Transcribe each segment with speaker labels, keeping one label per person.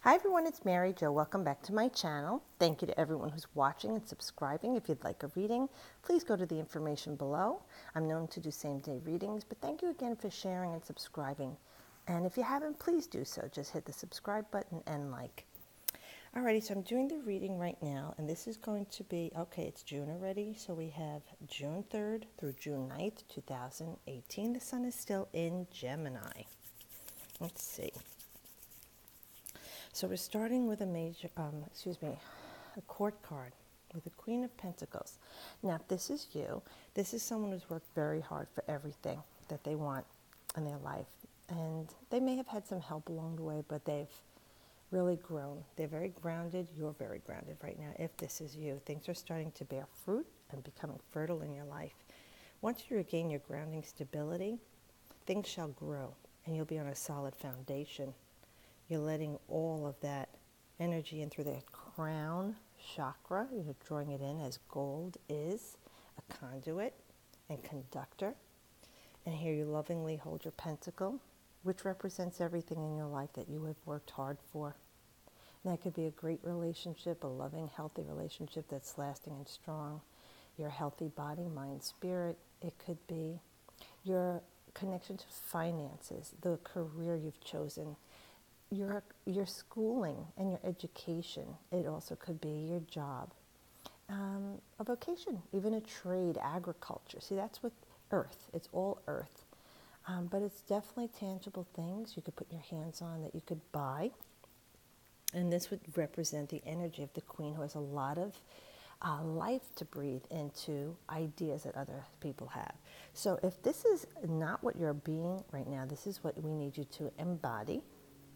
Speaker 1: Hi everyone, it's Mary Jo. Welcome back to my channel. Thank you to everyone who's watching and subscribing. If you'd like a reading, please go to the information below. I'm known to do same-day readings, but thank you again for sharing and subscribing. And if you haven't, please do so. Just hit the subscribe button and like. Alrighty, so I'm doing the reading right now, and this is going to be, okay, it's June already, so we have June 3rd through June 9th, 2018. The sun is still in Gemini. Let's see. So we're starting with a court card with the Queen of Pentacles. Now, if this is you, this is someone who's worked very hard for everything that they want in their life. And they may have had some help along the way, but they've really grown. They're very grounded. You're very grounded right now. If this is you, things are starting to bear fruit and becoming fertile in your life. Once you regain your grounding stability, things shall grow and you'll be on a solid foundation. You're letting all of that energy in through the crown chakra. You're drawing it in as gold is a conduit and conductor. And here you lovingly hold your pentacle, which represents everything in your life that you have worked hard for. And that could be a great relationship, a loving, healthy relationship that's lasting and strong. Your healthy body, mind, spirit. It could be your connection to finances, the career you've chosen, your schooling and your education. It also could be your job, a vocation, even a trade, agriculture. See, that's with earth. It's all earth. But it's definitely tangible things you could put your hands on that you could buy. And this would represent the energy of the Queen, who has a lot of life to breathe into ideas that other people have. So if this is not what you're being right now, this is what we need you to embody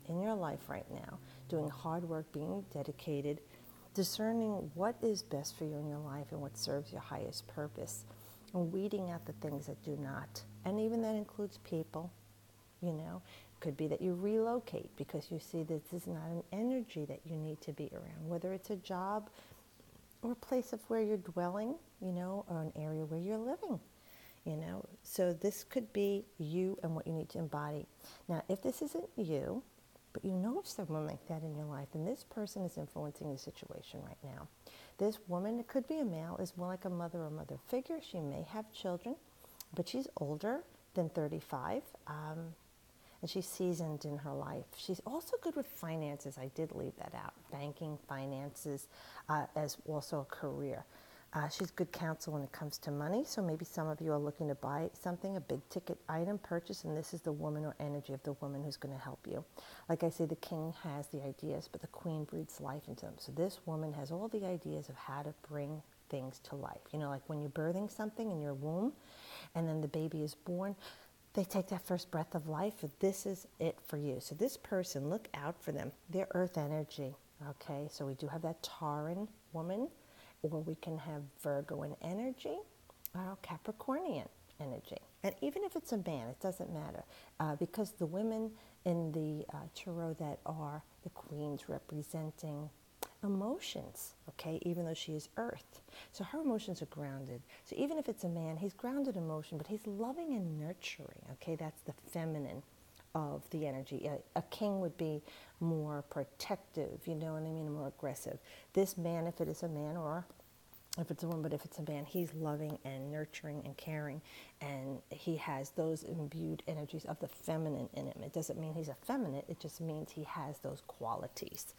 Speaker 1: in your life right now, doing hard work, being dedicated, discerning what is best for you in your life and what serves your highest purpose, and weeding out the things that do not. And even that includes people, Could be that you relocate because you see that this is not an energy that you need to be around, whether it's a job or a place of where you're dwelling, or an area where you're living. So this could be you and what you need to embody. Now, if this isn't you, but you know of someone like that in your life, and this person is influencing the situation right now. This woman, it could be a male, is more like a mother or mother figure. She may have children, but she's older than 35, and she's seasoned in her life. She's also good with finances. I did leave that out. Banking, finances, as also a career. She's good counsel when it comes to money, so maybe some of you are looking to buy something, a big ticket item purchase, and this is the woman or energy of the woman who's going to help you. Like I say, the king has the ideas, but the queen breathes life into them. So this woman has all the ideas of how to bring things to life. Like when you're birthing something in your womb, and then the baby is born, they take that first breath of life, but this is it for you. So this person, look out for them. They're earth energy, okay? So we do have that Tauran woman, or we can have Virgoan energy or Capricornian energy. And even if it's a man, it doesn't matter, because the women in the tarot that are the queens representing emotions, okay, even though she is earth. So her emotions are grounded. So even if it's a man, he's grounded in emotion, but he's loving and nurturing, okay? That's the feminine of the energy. A king would be more protective, you know what I mean, more aggressive. This man, if it is a man, or if it's a woman, but if it's a man, he's loving and nurturing and caring, and he has those imbued energies of the feminine in him. It doesn't mean he's effeminate, it just means he has those qualities,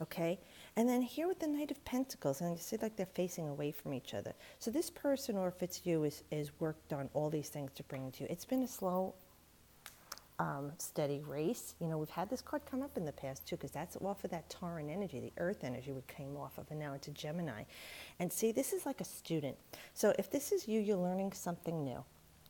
Speaker 1: okay? And then here with the Knight of Pentacles, and you see like they're facing away from each other. So this person, or if it's you, is worked on all these things to bring to you. It's been a slow, steady race. We've had this card come up in the past too, because that's off of that Tauran energy, the earth energy we came off of, and now into Gemini. And see, this is like a student. So if this is you, you're learning something new.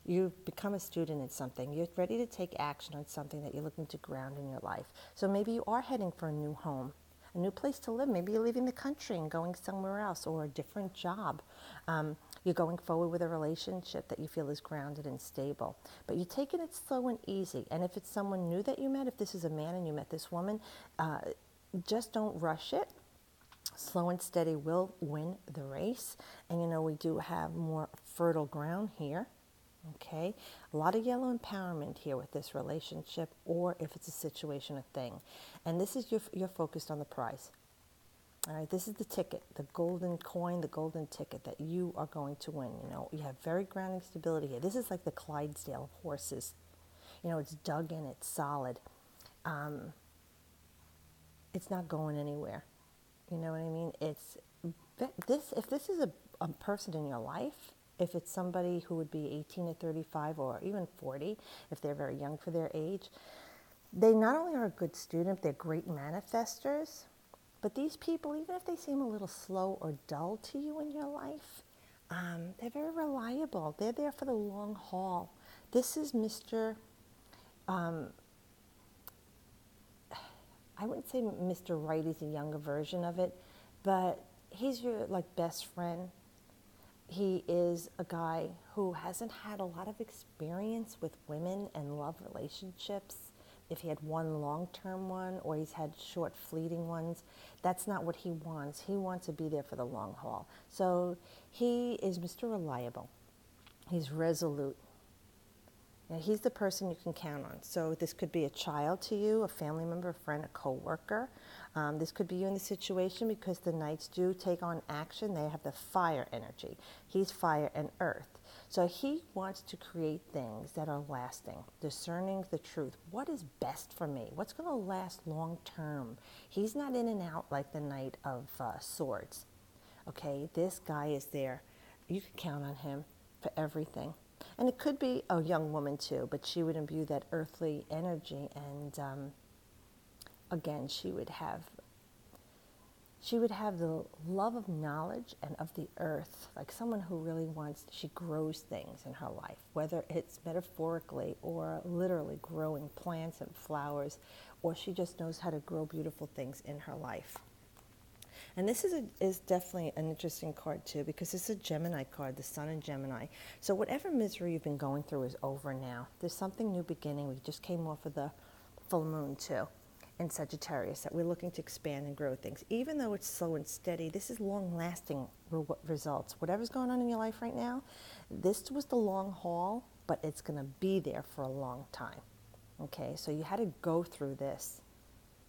Speaker 1: You've become a student in something. You're ready to take action on something that you're looking to ground in your life. So maybe you are heading for a new home, a new place to live. Maybe you're leaving the country and going somewhere else, or a different job. You're going forward with a relationship that you feel is grounded and stable. But you're taking it slow and easy. And if it's someone new that you met, if this is a man and you met this woman, just don't rush it. Slow and steady will win the race. And we do have more fertile ground here. Okay, a lot of yellow empowerment here with this relationship, or if it's a situation, a thing. And this is you're focused on the prize. All right, this is the ticket, the golden coin, the golden ticket that you are going to win. You know, you have very grounding stability here. This is like the Clydesdale of horses. You know, it's dug in, it's solid. It's not going anywhere. You know what I mean? It's this. If this is a person in your life, if it's somebody who would be 18 to 35 or even 40, if they're very young for their age, they not only are a good student, they're great manifestors, but these people, even if they seem a little slow or dull to you in your life, they're very reliable. They're there for the long haul. This is Mr. I wouldn't say Mr. Right is a younger version of it, but he's your like best friend. He is a guy who hasn't had a lot of experience with women and love relationships. If he had one long-term one or he's had short fleeting ones, that's not what he wants. He wants to be there for the long haul. So he is Mr. Reliable. He's resolute. Now, he's the person you can count on. So this could be a child to you, a family member, a friend, a co-worker. This could be you in the situation because the Knights do take on action. They have the fire energy. He's fire and earth. So he wants to create things that are lasting, discerning the truth. What is best for me? What's going to last long term? He's not in and out like the Knight of Swords. Okay, this guy is there. You can count on him for everything. And it could be a young woman too, but she would imbue that earthly energy, and again, she would have the love of knowledge and of the earth, like someone who really she grows things in her life, whether it's metaphorically or literally growing plants and flowers, or she just knows how to grow beautiful things in her life. And this is definitely an interesting card too, because it's a Gemini card, the Sun in Gemini. So whatever misery you've been going through is over now. There's something new beginning. We just came off of the full moon too in Sagittarius, that we're looking to expand and grow things. Even though it's slow and steady, this is long-lasting results. Whatever's going on in your life right now, this was the long haul, but it's going to be there for a long time. Okay, so you had to go through this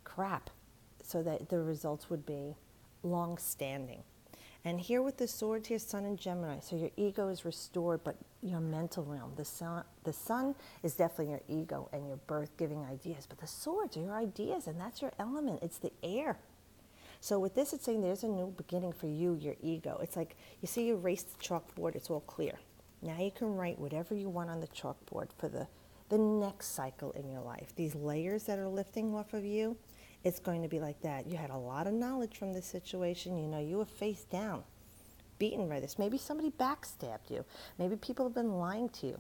Speaker 1: crap so that the results would be long-standing. And here with the swords, here, Sun in Gemini, so your ego is restored, but your mental realm, the sun is definitely your ego and your birth-giving ideas, but the swords are your ideas, and that's your element. It's the air. So with this, it's saying there's a new beginning for you, your ego. It's like, you see, you erase the chalkboard, it's all clear. Now you can write whatever you want on the chalkboard for the next cycle in your life. These layers that are lifting off of you, it's going to be like that. You had a lot of knowledge from this situation. You know, you were face down, beaten by this. Maybe somebody backstabbed you. Maybe people have been lying to you.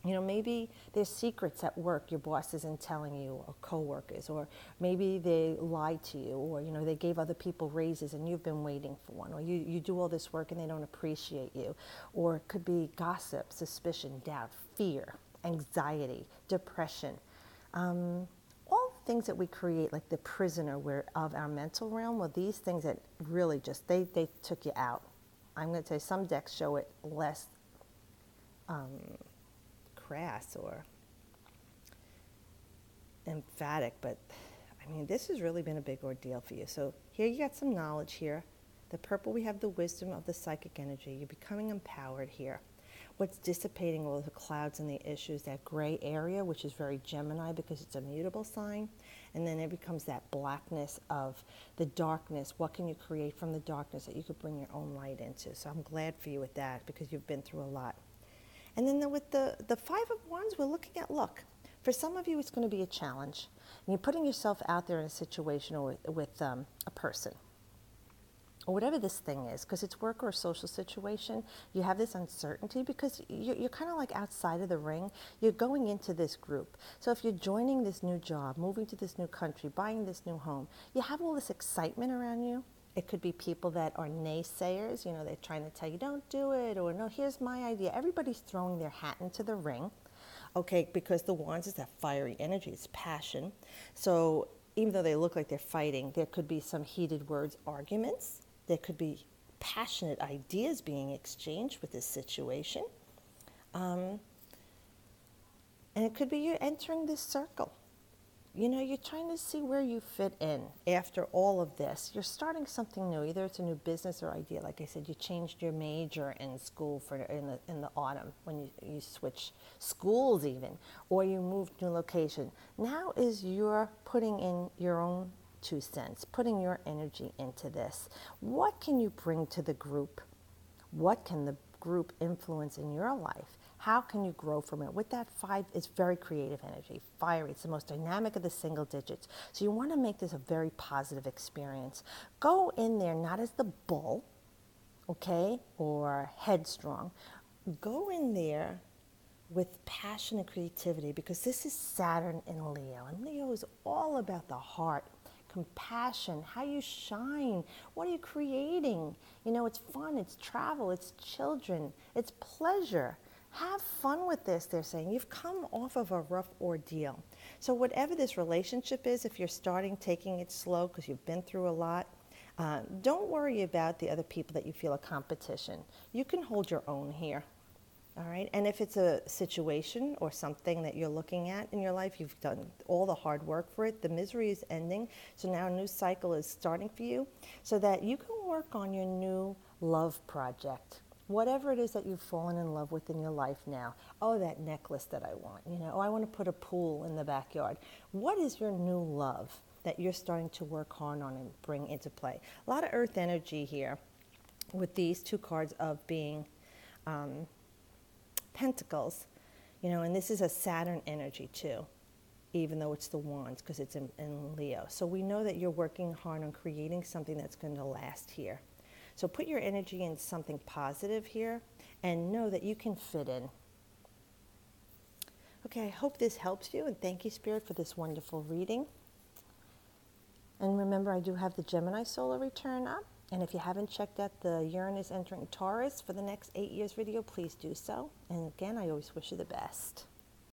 Speaker 1: You know, maybe there's secrets at work your boss isn't telling you, or coworkers, or maybe they lied to you, or, you know, they gave other people raises and you've been waiting for one, or you do all this work and they don't appreciate you. Or it could be gossip, suspicion, doubt, fear, anxiety, depression. All things that we create, like the prisoner of our mental realm, well, these things that really just, they took you out. I'm going to tell you, some decks show it less crass or emphatic, but I mean, this has really been a big ordeal for you. So here you got some knowledge here. The purple, we have the wisdom of the psychic energy. You're becoming empowered here. What's dissipating all the clouds and the issues, that gray area, which is very Gemini because it's a mutable sign. And then it becomes that blackness of the darkness. What can you create from the darkness that you could bring your own light into? So I'm glad for you with that, because you've been through a lot. And then with the Five of Wands, we're looking at luck. For some of you, it's going to be a challenge. And you're putting yourself out there in a situation or with a person, or whatever this thing is, because it's work or a social situation. You have this uncertainty because you're kind of like outside of the ring. You're going into this group. So if you're joining this new job, moving to this new country, buying this new home, you have all this excitement around you. It could be people that are naysayers, you know, they're trying to tell you, don't do it, or no, here's my idea. Everybody's throwing their hat into the ring, okay, because the Wands is that fiery energy, it's passion. So even though they look like they're fighting, there could be some heated words, arguments. There could be passionate ideas being exchanged with this situation. And it could be you're entering this circle. You know, you're trying to see where you fit in after all of this. You're starting something new. Either it's a new business or idea. Like I said, you changed your major in school in the autumn when you switch schools even, or you moved to a location. Now is you're putting in your own 2 cents, putting your energy into this. What can you bring to the group? What can the group influence in your life? How can you grow from it? With that 5, it's very creative energy, fiery. It's the most dynamic of the single digits. So you want to make this a very positive experience. Go in there not as the bull, okay, or headstrong. Go in there with passion and creativity, because this is Saturn in Leo. And Leo is all about the heart, compassion, how you shine, what are you creating? You know, it's fun, it's travel, it's children, it's pleasure. Have fun with this, they're saying. You've come off of a rough ordeal. So whatever this relationship is, if you're starting taking it slow because you've been through a lot, don't worry about the other people that you feel a competition. You can hold your own here. All right, and if it's a situation or something that you're looking at in your life, you've done all the hard work for it, the misery is ending, so now a new cycle is starting for you, so that you can work on your new love project. Whatever it is that you've fallen in love with in your life now. Oh, that necklace that I want, you know, oh, I want to put a pool in the backyard. What is your new love that you're starting to work hard on and bring into play? A lot of earth energy here with these 2 cards of being Pentacles, you know, and this is a Saturn energy too, even though it's the Wands because it's in Leo. So we know that you're working hard on creating something that's going to last here. So put your energy in something positive here and know that you can fit in. Okay, I hope this helps you, and thank you, Spirit, for this wonderful reading. And remember, I do have the Gemini solar return up. And if you haven't checked out the Uranus entering Taurus for the next 8 years video, please do so. And again, I always wish you the best.